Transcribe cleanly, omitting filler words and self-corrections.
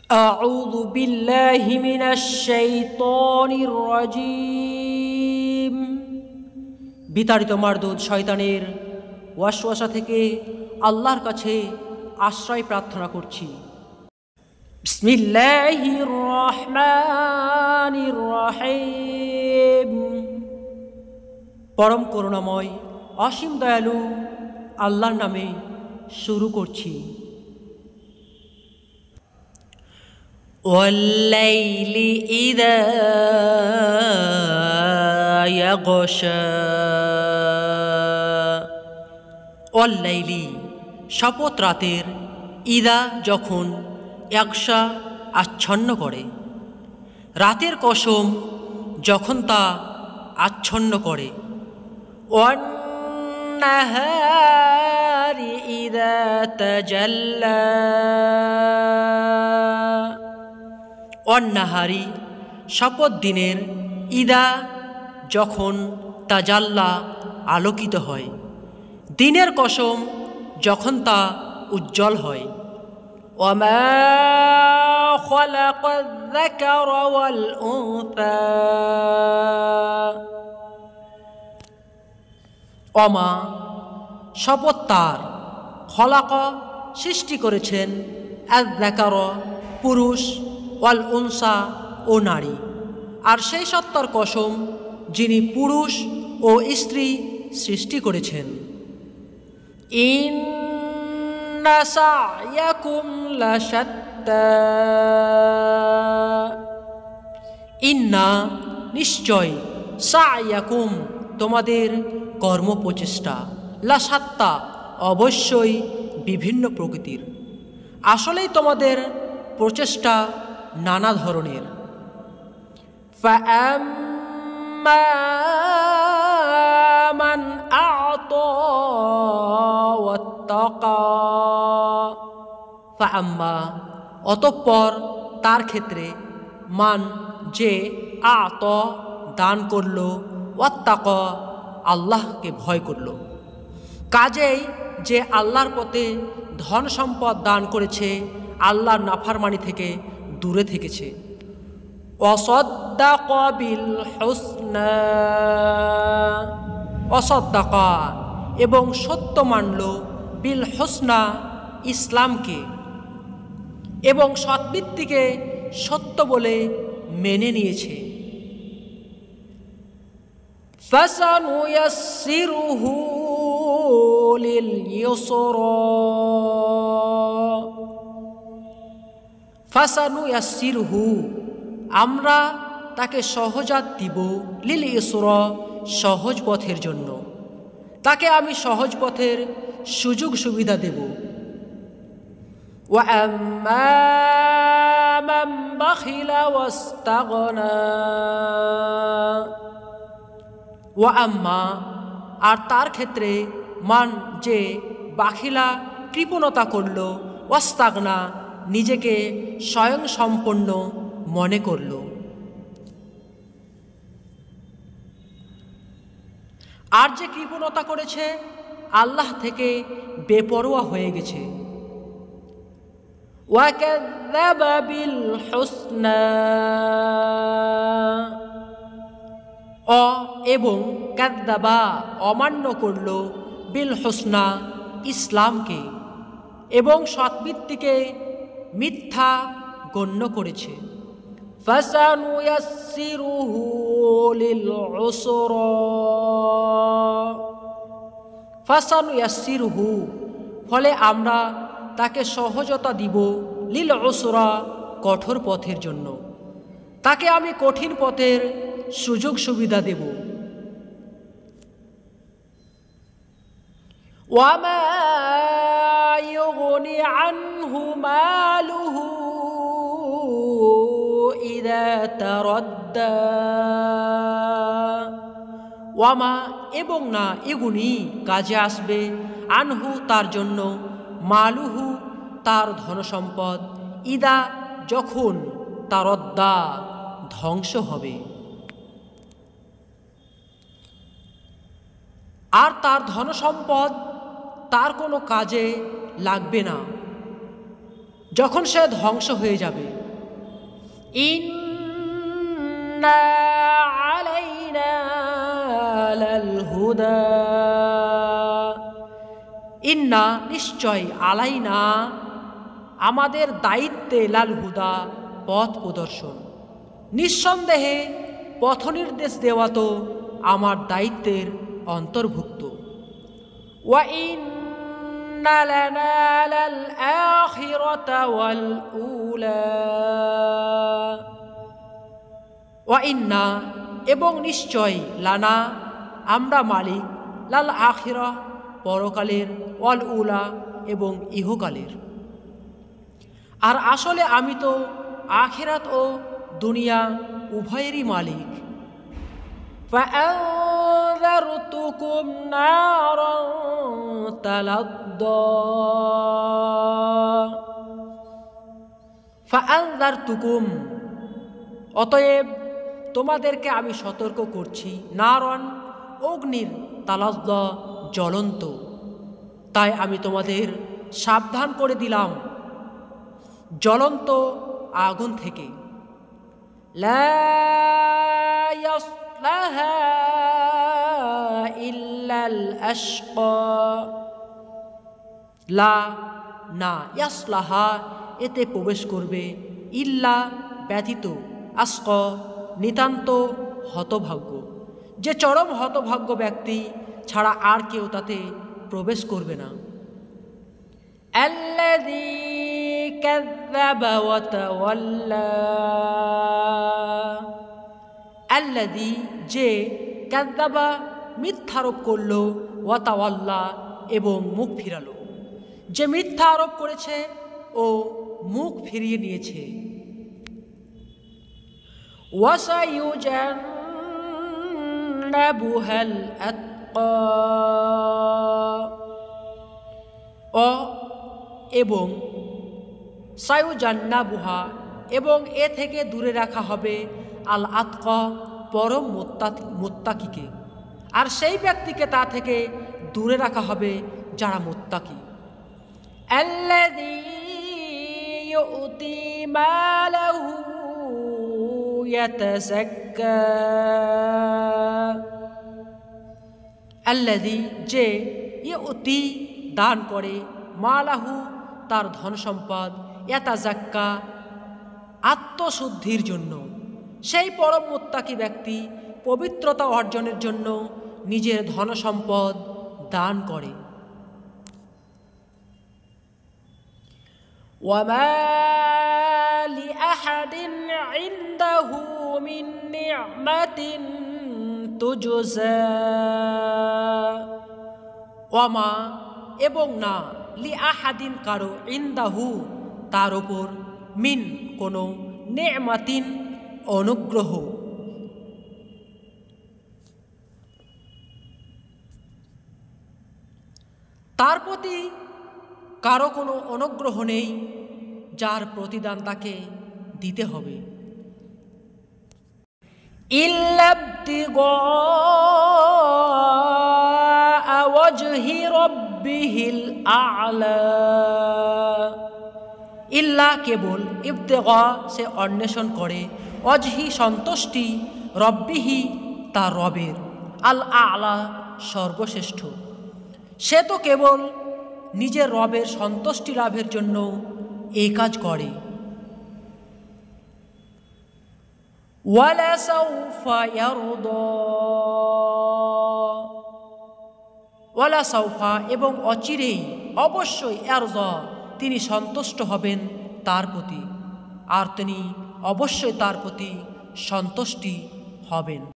أعوذ بالله من الشيطان الرجيم বিতাড়িত মারদুদ শয়তানের ওয়াসওয়াসা থেকে আল্লাহর কাছে আশ্রয় প্রার্থনা করছি। বিসমিল্লাহির রহমানির রহিম। পরম করুণাময় অসীম দয়ালু আল্লাহর নামে শুরু করছি। والليل إذا يغشى والليل শপথ রাতের, ইদা যখন, ইয়াগশা আচ্ছন্ন করে। রাতের কসম যখন তা আচ্ছন্ন করে। ওয়ান্নাহারি ইদা তাজাল্লা অন্নাহারি শপথ দিনের, ইদা যখন, তাজাল্লা আলোকিত হয়। দিনের কসম যখন তা উজ্জ্বল হয়। ওয়ামা খালাকায যাকারা ওয়াল উনসা ওমা শপথ তার, খলাকা সৃষ্টি করেছেন, আয যাকারা পুরুষ, ওয়াল উনসা ও নারী। আর সেই সত্তার কসম যিনি পুরুষ ও স্ত্রী সৃষ্টি করেছেন। ইন্না সা'য়াকুম লাশাত্তা ইন্না নিশ্চয়, সা'য়াকুম তোমাদের কর্ম প্রচেষ্টা, লাশাত্তা অবশ্যই বিভিন্ন প্রকৃতির। আসলেই তোমাদের প্রচেষ্টা নানা ধরনের। ফাআম্মা মান আ'তা ওয়াত্তাকা ফাআম্মা অতঃপর তার ক্ষেত্রে, মান যে, আ'তা দান করল, ওয়াত্তাকা আল্লাহকে ভয় করল। কাজেই যে আল্লাহর পথে ধন সম্পদ দান করেছে, আল্লাহর নাফরমানি থেকে দূরে থেকেছে। ওয়াসাদ্দাকা বিল হুসনা ওয়াসাদ্দাকা এবং সত্য মানল, বিল হুসনা ইসলামকে, এবং সৎবৃত্তিকে সত্য বলে মেনে নিয়েছে। ফাসানুয়াসসিরুহু লিল ইউসরা ফাসানুয়াসসিরুহু আমরা তাকে সহজাত দিব, লিল ইউসরা সহজ পথের জন্য। তাকে আমি সহজ পথের সুযোগ সুবিধা দেব। ওয়া আম্মা মান বাখিলা ওয়াস্তাগনা ওয়া আম্মা আর তার ক্ষেত্রে, মান যে, বাখিলা কৃপণতা করল, ওয়াস্তাগনা নিজেকে স্বয়ং সম্পন্ন মনে করল। আর যে কৃপণতা করেছে, আল্লাহ থেকে বেপরোয়া হয়ে গেছে। ওয়াকাযযাবা বিল হুসনা এবং কাযযাবা অমান্য করল, বিল হুসনা ইসলামকে, এবং সৎবৃত্তিকে মিথ্যা গণ্য করেছে। ফাসানুয়াসসিরুহু লিল উসরা ফাসানুয়াসসিরুহু ফলে আমরা তাকে সহজতা দিব, লিল উসরা কঠোর পথের জন্য। তাকে আমি কঠিন পথের সুযোগ সুবিধা দেব। ওয়ামা ইউগনি আনহু মালুহু ইযা তারাদ্দা ওয়ামা এবং না, ইগুনি কাজে আসবে, আনহু তার জন্য, মালুহু তার ধনসম্পদ, ইদা যখন, তারদ্দা ধ্বংস হবে। আর তার ধনসম্পদ তার কোনো কাজে লাগবে না যখন সে ধ্বংস হয়ে যাবে। ইন্না আলাইনা লাল হুদা, ইন্না নিশ্চয়, আলাইনা আমাদের দায়িত্বে, লাল হুদা পথ প্রদর্শন, নিঃসন্দেহে পথ নির্দেশ দেওয়া তো আমার দায়িত্বের অন্তর্ভুক্ত। ওয়া ইন্না লানা লাল আখিরাতা ওয়াল উলা, ওয়া ইন্না এবং নিশ্চয়, লানা আমরা মালিক, লাল আখিরা পরকালের, ওয়াল উলা এবং ইহকালের। আর আসলে আমি তো আখিরাত ও দুনিয়া উভয়েরই মালিক। فأنذرتكم نارا تلظى فأنذرتكم অতএব তোমাদেরকে আমি সতর্ক করছি, নারন অগ্নির, তালাজ্জা জ্বলন্ত, তাই আমি তোমাদের সাবধান করে দিলাম জ্বলন্ত আগুন থেকে। লা ইয়াসলাহা ইল্লাল আশকা, লা না, ইয়াসলাহা এতে প্রবেশ করবে, ইল্লা ব্যতীত, আশকা নিতান্ত হতভাগ্য, যে চরম হতভাগ্য ব্যক্তি ছাড়া আর কেউ তাতে প্রবেশ করবে না। আল্লাযী কাযযাবা ওয়া তাওয়াল্লা, আল্লাযী যে, কাযযাবা মিথ্যারোপ করল, ওয়া তাওয়াল্লা এবং মুখ ফিরালো, যে মিথ্যা আরোপ করেছে ও মুখ ফিরিয়ে নিয়েছে। ওয়া সায়ুজান্নাবুহাল আতকা, এবং সায়ুজান্নাবুহা এবং এ থেকে দূরে রাখা হবে, আল আতকা পরম মুত্তাকিকে, আর সেই ব্যক্তিকে তা থেকে দূরে রাখা হবে যারা মুত্তাকি। আল্লাযী ইউতি মালাহু ইয়াতাযাক্কা, আল্লাযী যে, ইউতি দান করে, মালাহু তার ধন সম্পদ, ইয়াতাযাক্কা আত্মশুদ্ধির জন্য, সেই পরম মুত্তাকি ব্যক্তি পবিত্রতা অর্জনের জন্য নিজের ধন সম্পদ দান করে। ওয়ামা লিআহাদিন ইনদাহু মিন নি'মাতিন তুজজা, ওয়ামা এবং না, লিআহাদিন কারো, ইনদাহু তার ওপর, মিন কোনো, নি'মাতিন অনুগ্রহ, তার প্রতি কারো কোনো অনুগ্রহ নেই যার প্রতিদান তাকে দিতে হবে। ইল্লা ইবতিগা ওয়াজহি রাব্বিহিল আ'লা, ইল্লা কেবল, ইবতিগা সে অন্বেষণ করে, ওয়াজহি সন্তুষ্টি, রব্বিহি তার রবের, আল আ'লা সর্বশ্রেষ্ঠ, সে তো কেবল নিজের রবের সন্তুষ্টি লাভের জন্য এই কাজ করে। ওয়ালা সাউফা ইয়ারদা, ওয়ালা সাউফা এবং অচিরেই, অবশ্যই, ইয়ারদা তিনি সন্তুষ্ট হবেন তার প্রতি, আর তিনি অবশ্যই তার প্রতি সন্তুষ্টি হবেন।